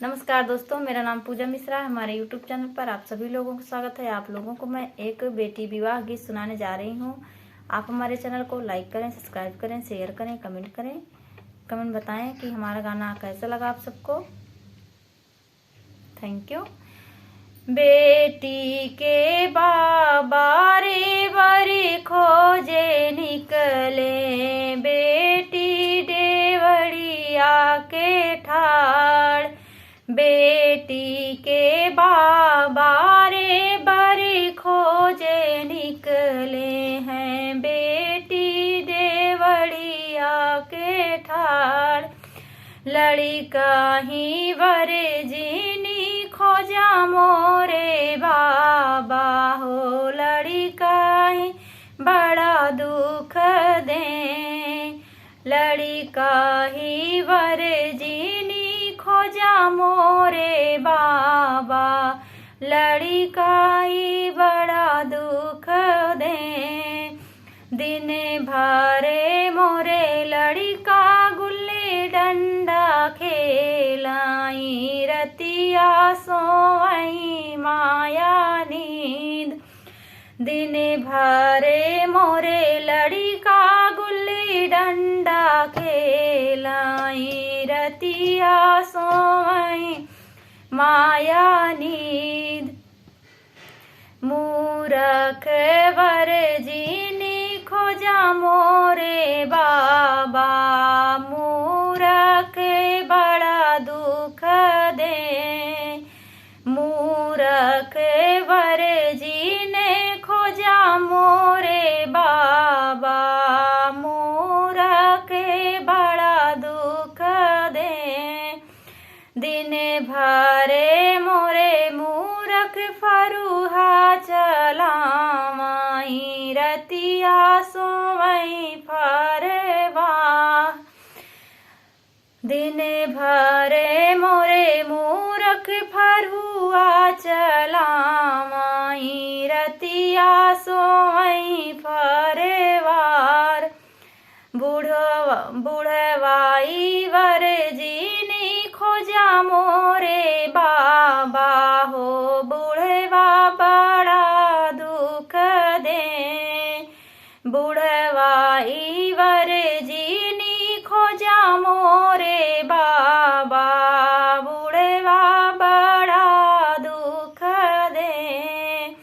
नमस्कार दोस्तों, मेरा नाम पूजा मिश्रा है। हमारे YouTube चैनल पर आप सभी लोगों का स्वागत है। आप लोगों को मैं एक बेटी विवाह गीत सुनाने जा रही हूँ। आप हमारे चैनल को लाइक करें, सब्सक्राइब करें, शेयर करें, कमेंट करें। कमेंट बताएं कि हमारा गाना कैसा लगा आप सबको। Thank you. बेटी के बाबा रे बरी खोजे निकले, बेटी डेवड़िया के ठाड़। बेटी के बाबा रे बरी खोजे निकले हैं, बेटी देवड़िया के ठाड़। लड़का ही वरे जीनी खोजा मोरे बाबा हो, लड़का ही बड़ा दुख दे। लड़का ही वरे जीनी खोजा मोरे बाबा, लड़का ही बड़ा दुख दे। दिन भरे मोरे लड़का गुल्ली डंडा खेलाई, रतिया सोई माया नींद। दिन भरे मोरे लड़का गुल्ली डंडा खेलाई, रतिया सोई माया नींद। मूरख वर जीनी खोजा मोरे बाबा, मूरख बड़ा दुख दे। मूरख वर जीने खोजा मोरे बाबा, मूरख बड़ा दुख दे। दिन भरे मोरे मूरख फरुहा चलावाई, रतिया सोवई फरवा। दिन भरे मोरे मूरख फरुहा चलावाई, रतिया सोवई फरवार। बुढ़वाई वर जीनी खोजा मोरे बाबा हो, बुढ़वा बड़ा दुख दे। बुढ़वाई वर जीनी खोजा मोरे बाबा, बुढ़वा बड़ा दुख दे।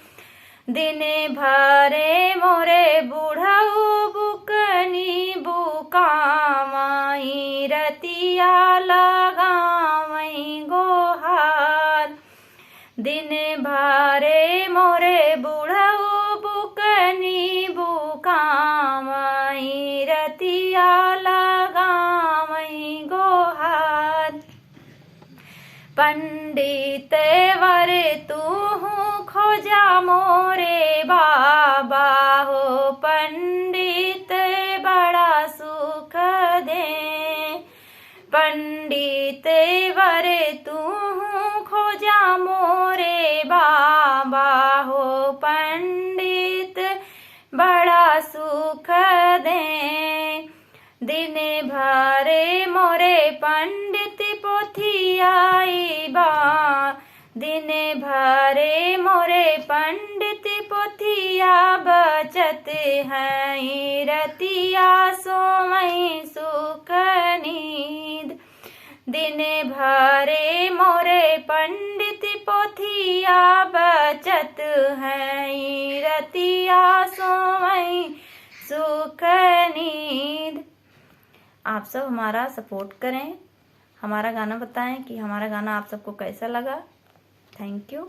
दिन भरे मोरे बुढ़ऊ बुकनी बुकामाई, रतिया लगावई गोहार। दिन भरे मोरे बुढ़ऊ बुकनी बुकामाई, रतिया लगावई गोहार। पंडित वर तू खोजा मोरे बाबा हो, पंडित बड़ा सुख दे। पंडित वर तू खोजा मोरे बाबा हो, पंडित बड़ा सुख दे। दिन भरे मोरे पंडित पोथियाई बा, दिन भरे मोरे पंडित पोथिया बचत है, रतिया सोवई सुख नींद। दिन भरे मोरे पंडित पोथिया बचत है, रतिया सोवई सुख नींद। आप सब हमारा सपोर्ट करें, हमारा गाना बताएं कि हमारा गाना आप सबको कैसा लगा। Thank you.